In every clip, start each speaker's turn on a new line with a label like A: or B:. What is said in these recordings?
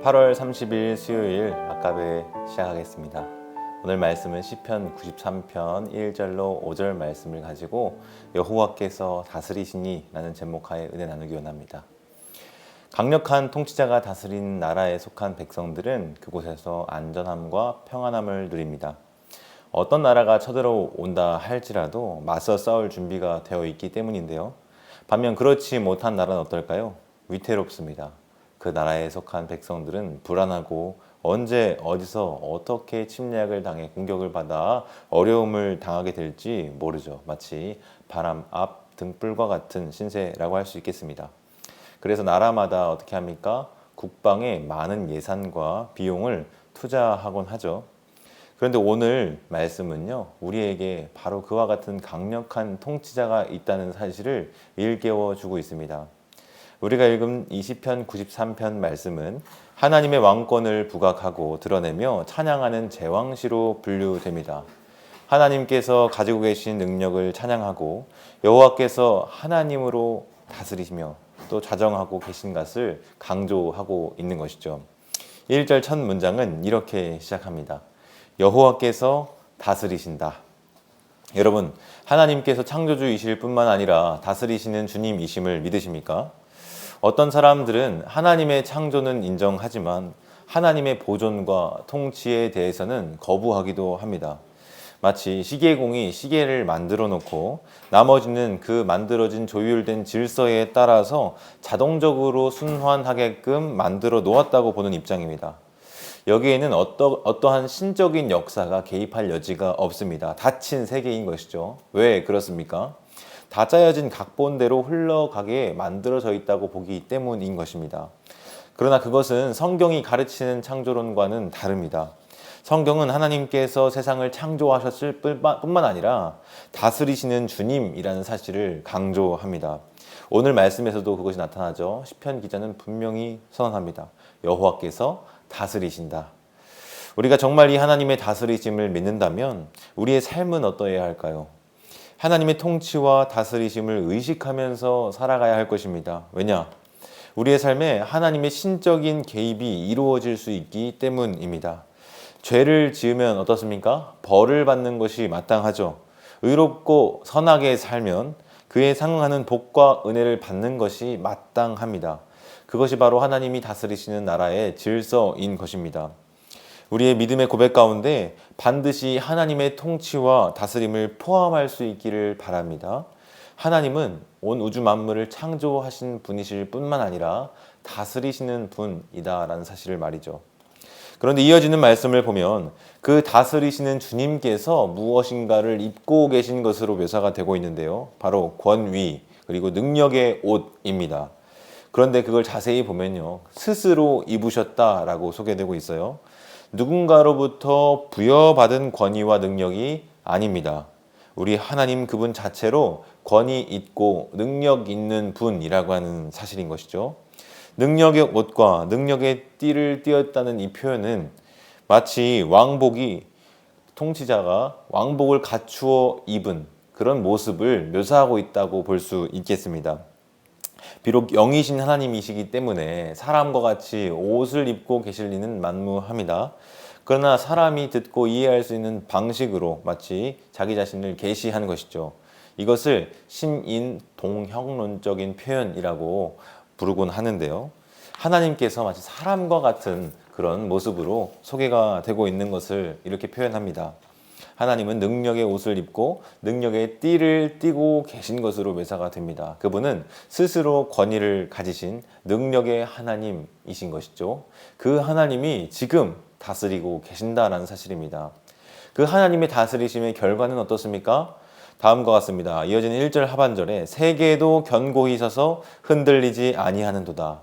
A: 8월 30일 수요일 아까베 시작하겠습니다. 오늘 말씀은 시편 93편 1절로 5절 말씀을 가지고 여호와께서 다스리시니 라는 제목하에 은혜 나누기 원합니다. 강력한 통치자가 다스린 나라에 속한 백성들은 그곳에서 안전함과 평안함을 누립니다. 어떤 나라가 쳐들어온다 할지라도 맞서 싸울 준비가 되어 있기 때문인데요. 반면 그렇지 못한 나라는 어떨까요? 위태롭습니다. 그 나라에 속한 백성들은 불안하고 언제 어디서 어떻게 침략을 당해 공격을 받아 어려움을 당하게 될지 모르죠. 마치 바람 앞 등불과 같은 신세라고 할 수 있겠습니다. 그래서 나라마다 어떻게 합니까? 국방에 많은 예산과 비용을 투자하곤 하죠. 그런데 오늘 말씀은요, 우리에게 바로 그와 같은 강력한 통치자가 있다는 사실을 일깨워 주고 있습니다. 우리가 읽은 이 시편 93편 말씀은 하나님의 왕권을 부각하고 드러내며 찬양하는 제왕시로 분류됩니다. 하나님께서 가지고 계신 능력을 찬양하고 여호와께서 하나님으로 다스리시며 또 자정하고 계신 것을 강조하고 있는 것이죠. 1절 첫 문장은 이렇게 시작합니다. 여호와께서 다스리신다. 여러분, 하나님께서 창조주이실 뿐만 아니라 다스리시는 주님이심을 믿으십니까? 어떤 사람들은 하나님의 창조는 인정하지만 하나님의 보존과 통치에 대해서는 거부하기도 합니다. 마치 시계공이 시계를 만들어 놓고 나머지는 그 만들어진 조율된 질서에 따라서 자동적으로 순환하게끔 만들어 놓았다고 보는 입장입니다. 여기에는 어떠한 신적인 역사가 개입할 여지가 없습니다. 닫힌 세계인 것이죠. 왜 그렇습니까? 다 짜여진 각본대로 흘러가게 만들어져 있다고 보기 때문인 것입니다. 그러나 그것은 성경이 가르치는 창조론과는 다릅니다. 성경은 하나님께서 세상을 창조하셨을 뿐만 아니라 다스리시는 주님이라는 사실을 강조합니다. 오늘 말씀에서도 그것이 나타나죠. 시편 기자는 분명히 선언합니다. 여호와께서 다스리신다. 우리가 정말 이 하나님의 다스리심을 믿는다면 우리의 삶은 어떠해야 할까요? 하나님의 통치와 다스리심을 의식하면서 살아가야 할 것입니다. 왜냐? 우리의 삶에 하나님의 신적인 개입이 이루어질 수 있기 때문입니다. 죄를 지으면 어떻습니까? 벌을 받는 것이 마땅하죠. 의롭고 선하게 살면 그에 상응하는 복과 은혜를 받는 것이 마땅합니다. 그것이 바로 하나님이 다스리시는 나라의 질서인 것입니다. 우리의 믿음의 고백 가운데 반드시 하나님의 통치와 다스림을 포함할 수 있기를 바랍니다. 하나님은 온 우주 만물을 창조하신 분이실 뿐만 아니라 다스리시는 분이다라는 사실을 말이죠. 그런데 이어지는 말씀을 보면 그 다스리시는 주님께서 무엇인가를 입고 계신 것으로 묘사가 되고 있는데요. 바로 권위 그리고 능력의 옷입니다. 그런데 그걸 자세히 보면요. 스스로 입으셨다라고 소개되고 있어요. 누군가로부터 부여받은 권위와 능력이 아닙니다. 우리 하나님 그분 자체로 권위 있고 능력 있는 분이라고 하는 사실인 것이죠. 능력의 옷과 능력의 띠를 띠었다는 이 표현은 마치 왕복이 통치자가 왕복을 갖추어 입은 그런 모습을 묘사하고 있다고 볼 수 있겠습니다. 비록 영이신 하나님이시기 때문에 사람과 같이 옷을 입고 계실 리는 만무합니다. 그러나 사람이 듣고 이해할 수 있는 방식으로 마치 자기 자신을 계시하는 것이죠. 이것을 신인동형론적인 표현이라고 부르곤 하는데요. 하나님께서 마치 사람과 같은 그런 모습으로 소개가 되고 있는 것을 이렇게 표현합니다. 하나님은 능력의 옷을 입고 능력의 띠를 띠고 계신 것으로 묘사가 됩니다. 그분은 스스로 권위를 가지신 능력의 하나님이신 것이죠. 그 하나님이 지금 다스리고 계신다라는 사실입니다. 그 하나님의 다스리심의 결과는 어떻습니까? 다음과 같습니다. 이어지는 1절 하반절에 세계도 견고히 서서 흔들리지 아니하는도다.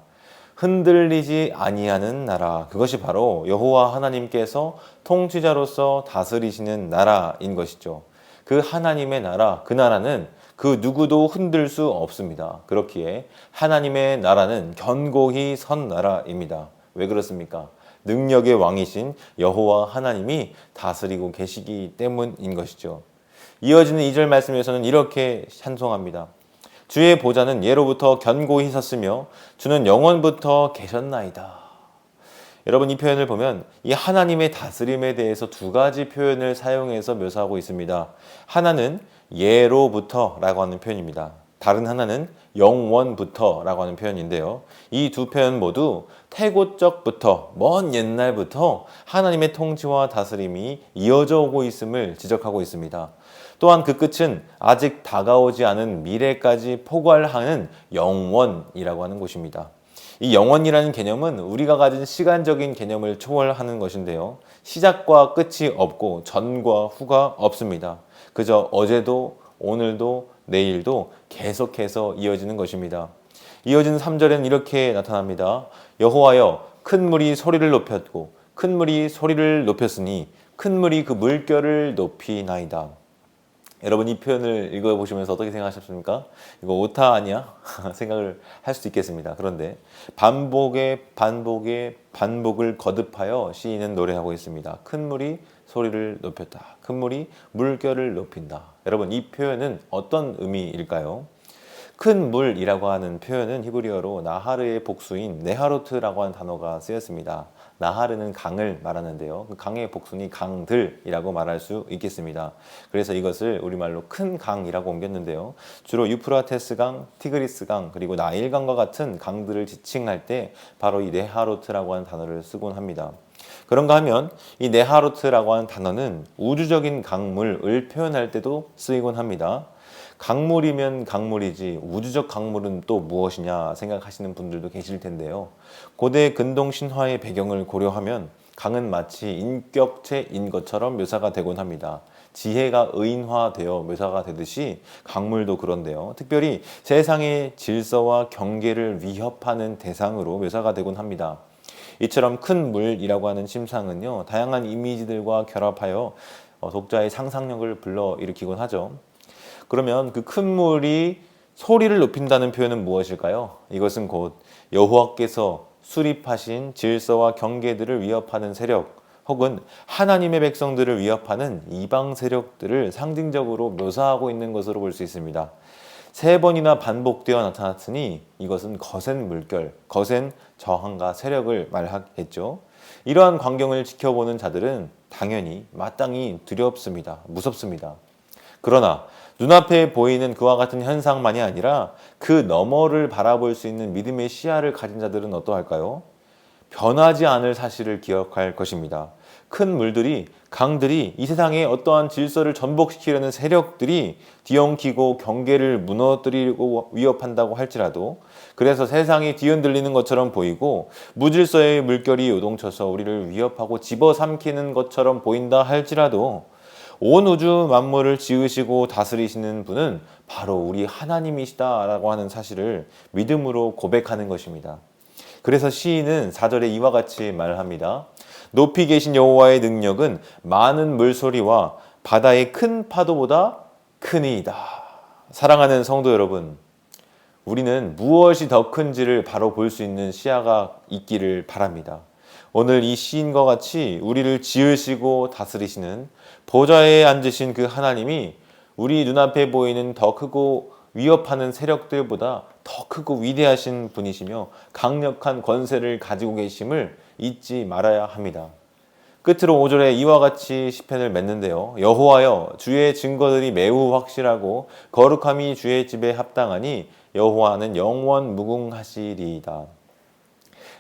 A: 흔들리지 아니하는 나라, 그것이 바로 여호와 하나님께서 통치자로서 다스리시는 나라인 것이죠. 그 하나님의 나라, 그 나라는 그 누구도 흔들 수 없습니다. 그렇기에 하나님의 나라는 견고히 선 나라입니다. 왜 그렇습니까? 능력의 왕이신 여호와 하나님이 다스리고 계시기 때문인 것이죠. 이어지는 2절 말씀에서는 이렇게 찬송합니다. 주의 보좌는 예로부터 견고히 섰으며 주는 영원부터 계셨나이다. 여러분 이 표현을 보면 이 하나님의 다스림에 대해서 두 가지 표현을 사용해서 묘사하고 있습니다. 하나는 예로부터라고 하는 표현입니다. 다른 하나는 영원부터라고 하는 표현인데요. 이 두 표현 모두 태고적부터 먼 옛날부터 하나님의 통치와 다스림이 이어져 오고 있음을 지적하고 있습니다. 또한 그 끝은 아직 다가오지 않은 미래까지 포괄하는 영원이라고 하는 곳입니다. 이 영원이라는 개념은 우리가 가진 시간적인 개념을 초월하는 것인데요. 시작과 끝이 없고 전과 후가 없습니다. 그저 어제도 오늘도 내일도 계속해서 이어지는 것입니다. 이어진 3절에는 이렇게 나타납니다. 여호와여 큰 물이 소리를 높였고 큰 물이 소리를 높였으니 큰 물이 그 물결을 높이나이다. 여러분 이 표현을 읽어보시면서 어떻게 생각하셨습니까? 이거 오타 아니야? 생각을 할 수도 있겠습니다. 그런데 반복의 반복을 거듭하여 시인은 노래하고 있습니다. 큰 물이 소리를 높였다. 큰 물이 물결을 높인다. 여러분 이 표현은 어떤 의미일까요? 큰 물이라고 하는 표현은 히브리어로 나하르의 복수인 네하로트라고 하는 단어가 쓰였습니다. 나하르는 강을 말하는데요. 그 강의 복수니 강들이라고 말할 수 있겠습니다. 그래서 이것을 우리말로 큰 강이라고 옮겼는데요. 주로 유프라테스 강, 티그리스 강, 그리고 나일강과 같은 강들을 지칭할 때 바로 이 네하로트라고 하는 단어를 쓰곤 합니다. 그런가 하면 이 네하로트라고 하는 단어는 우주적인 강물을 표현할 때도 쓰이곤 합니다. 강물이면 강물이지 우주적 강물은 또 무엇이냐 생각하시는 분들도 계실 텐데요. 고대 근동 신화의 배경을 고려하면 강은 마치 인격체인 것처럼 묘사가 되곤 합니다. 지혜가 의인화되어 묘사가 되듯이 강물도 그런데요. 특별히 세상의 질서와 경계를 위협하는 대상으로 묘사가 되곤 합니다. 이처럼 큰 물이라고 하는 심상은요, 다양한 이미지들과 결합하여 독자의 상상력을 불러일으키곤 하죠. 그러면 그 큰 물이 소리를 높인다는 표현은 무엇일까요? 이것은 곧 여호와께서 수립하신 질서와 경계들을 위협하는 세력 혹은 하나님의 백성들을 위협하는 이방 세력들을 상징적으로 묘사하고 있는 것으로 볼 수 있습니다. 3번이나 반복되어 나타났으니 이것은 거센 물결, 거센 저항과 세력을 말하겠죠. 이러한 광경을 지켜보는 자들은 당연히 마땅히 두렵습니다. 무섭습니다. 그러나 눈앞에 보이는 그와 같은 현상만이 아니라 그 너머를 바라볼 수 있는 믿음의 시야를 가진 자들은 어떠할까요? 변하지 않을 사실을 기억할 것입니다. 큰 물들이, 강들이 이 세상에 어떠한 질서를 전복시키려는 세력들이 뒤엉키고 경계를 무너뜨리고 위협한다고 할지라도, 그래서 세상이 뒤흔들리는 것처럼 보이고 무질서의 물결이 요동쳐서 우리를 위협하고 집어삼키는 것처럼 보인다 할지라도 온 우주 만물을 지으시고 다스리시는 분은 바로 우리 하나님이시다라고 하는 사실을 믿음으로 고백하는 것입니다. 그래서 시인은 4절에 이와 같이 말합니다. 높이 계신 여호와의 능력은 많은 물소리와 바다의 큰 파도보다 크니이다. 사랑하는 성도 여러분, 우리는 무엇이 더 큰지를 바로 볼 수 있는 시야가 있기를 바랍니다. 오늘 이 시인과 같이 우리를 지으시고 다스리시는 보좌에 앉으신 그 하나님이 우리 눈앞에 보이는 더 크고 위협하는 세력들보다 더 크고 위대하신 분이시며 강력한 권세를 가지고 계심을 잊지 말아야 합니다. 끝으로 5절에 이와 같이 시편을 맺는데요. 여호와여 주의 증거들이 매우 확실하고 거룩함이 주의 집에 합당하니 여호와는 영원 무궁하시리이다.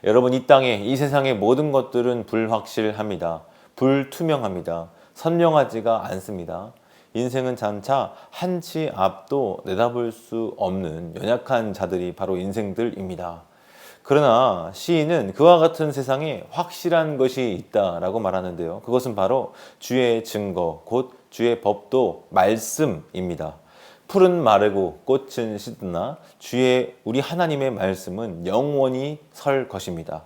A: 여러분 이 땅에 이 세상의 모든 것들은 불확실합니다. 불투명합니다. 선명하지가 않습니다. 인생은 장차 한치 앞도 내다볼 수 없는 연약한 자들이 바로 인생들입니다. 그러나 시인은 그와 같은 세상에 확실한 것이 있다라고 말하는데요. 그것은 바로 주의 증거, 곧 주의 법도 말씀입니다. 풀은 마르고 꽃은 시드나 주의 우리 하나님의 말씀은 영원히 설 것입니다.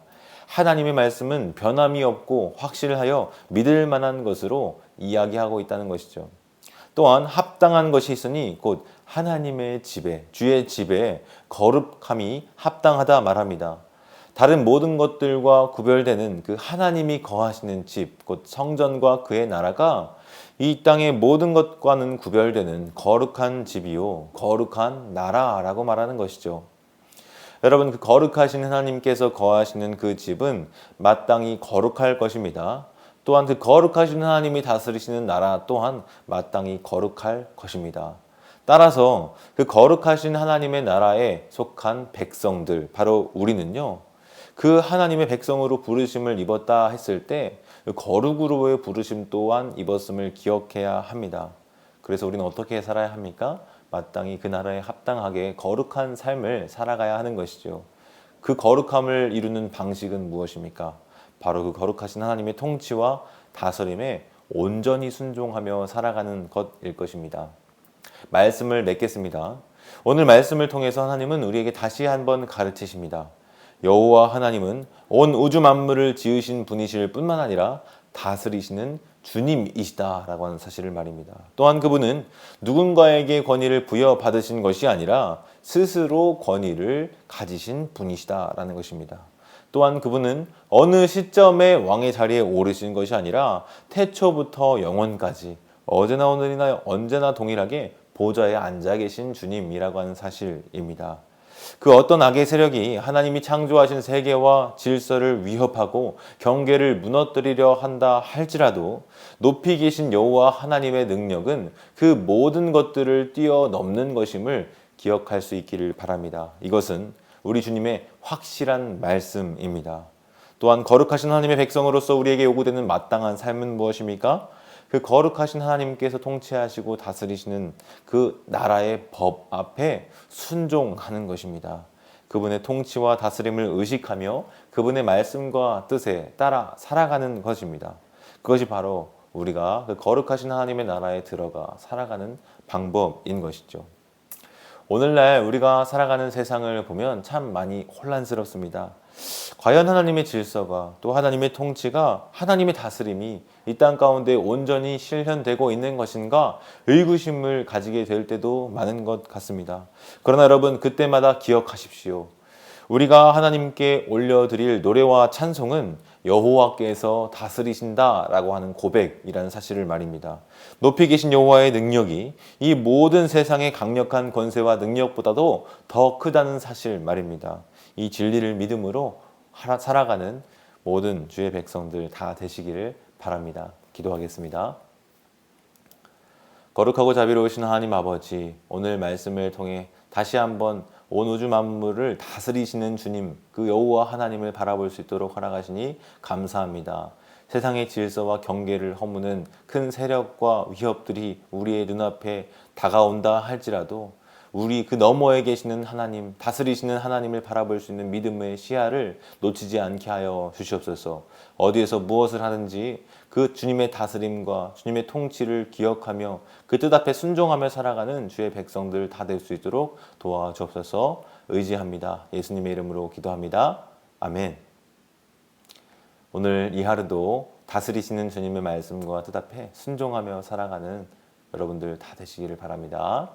A: 하나님의 말씀은 변함이 없고 확실하여 믿을 만한 것으로 이야기하고 있다는 것이죠. 또한 합당한 것이 있으니 곧 하나님의 집에, 주의 집에 거룩함이 합당하다 말합니다. 다른 모든 것들과 구별되는 그 하나님이 거하시는 집, 곧 성전과 그의 나라가 이 땅의 모든 것과는 구별되는 거룩한 집이요, 거룩한 나라라고 말하는 것이죠. 여러분, 그 거룩하신 하나님께서 거하시는 그 집은 마땅히 거룩할 것입니다. 또한 그 거룩하신 하나님이 다스리시는 나라 또한 마땅히 거룩할 것입니다. 따라서 그 거룩하신 하나님의 나라에 속한 백성들, 바로 우리는요, 그 하나님의 백성으로 부르심을 입었다 했을 때 그 거룩으로의 부르심 또한 입었음을 기억해야 합니다. 그래서 우리는 어떻게 살아야 합니까? 마땅히 그 나라에 합당하게 거룩한 삶을 살아가야 하는 것이죠. 그 거룩함을 이루는 방식은 무엇입니까? 바로 그 거룩하신 하나님의 통치와 다스림에 온전히 순종하며 살아가는 것일 것입니다. 말씀을 맺겠습니다. 오늘 말씀을 통해서 하나님은 우리에게 다시 한번 가르치십니다. 여호와 하나님은 온 우주 만물을 지으신 분이실 뿐만 아니라 다스리시는 주님이시다라고 하는 사실을 말입니다. 또한 그분은 누군가에게 권위를 부여받으신 것이 아니라 스스로 권위를 가지신 분이시다라는 것입니다. 또한 그분은 어느 시점에 왕의 자리에 오르신 것이 아니라 태초부터 영원까지 어제나 오늘이나 언제나 동일하게 보좌에 앉아 계신 주님이라고 하는 사실입니다. 그 어떤 악의 세력이 하나님이 창조하신 세계와 질서를 위협하고 경계를 무너뜨리려 한다 할지라도 높이 계신 여호와 하나님의 능력은 그 모든 것들을 뛰어넘는 것임을 기억할 수 있기를 바랍니다. 이것은 우리 주님의 확실한 말씀입니다. 또한 거룩하신 하나님의 백성으로서 우리에게 요구되는 마땅한 삶은 무엇입니까? 그 거룩하신 하나님께서 통치하시고 다스리시는 그 나라의 법 앞에 순종하는 것입니다. 그분의 통치와 다스림을 의식하며 그분의 말씀과 뜻에 따라 살아가는 것입니다. 그것이 바로 우리가 그 거룩하신 하나님의 나라에 들어가 살아가는 방법인 것이죠. 오늘날 우리가 살아가는 세상을 보면 참 많이 혼란스럽습니다. 과연 하나님의 질서가 또 하나님의 통치가 하나님의 다스림이 이 땅 가운데 온전히 실현되고 있는 것인가 의구심을 가지게 될 때도 많은 것 같습니다. 그러나 여러분, 그때마다 기억하십시오. 우리가 하나님께 올려드릴 노래와 찬송은 여호와께서 다스리신다라고 하는 고백이라는 사실을 말입니다. 높이 계신 여호와의 능력이 이 모든 세상의 강력한 권세와 능력보다도 더 크다는 사실 말입니다. 이 진리를 믿음으로 살아가는 모든 주의 백성들 다 되시기를 바랍니다. 기도하겠습니다. 거룩하고 자비로우신 하나님 아버지, 오늘 말씀을 통해 다시 한번 온 우주 만물을 다스리시는 주님, 그 여호와 하나님을 바라볼 수 있도록 허락하시니 감사합니다. 세상의 질서와 경계를 허무는 큰 세력과 위협들이 우리의 눈앞에 다가온다 할지라도 우리 그 너머에 계시는 하나님, 다스리시는 하나님을 바라볼 수 있는 믿음의 시야를 놓치지 않게 하여 주시옵소서. 어디에서 무엇을 하든지 그 주님의 다스림과 주님의 통치를 기억하며 그 뜻 앞에 순종하며 살아가는 주의 백성들 다 될 수 있도록 도와주옵소서. 의지합니다. 예수님의 이름으로 기도합니다. 아멘. 오늘 이 하루도 다스리시는 주님의 말씀과 뜻 앞에 순종하며 살아가는 여러분들 다 되시기를 바랍니다.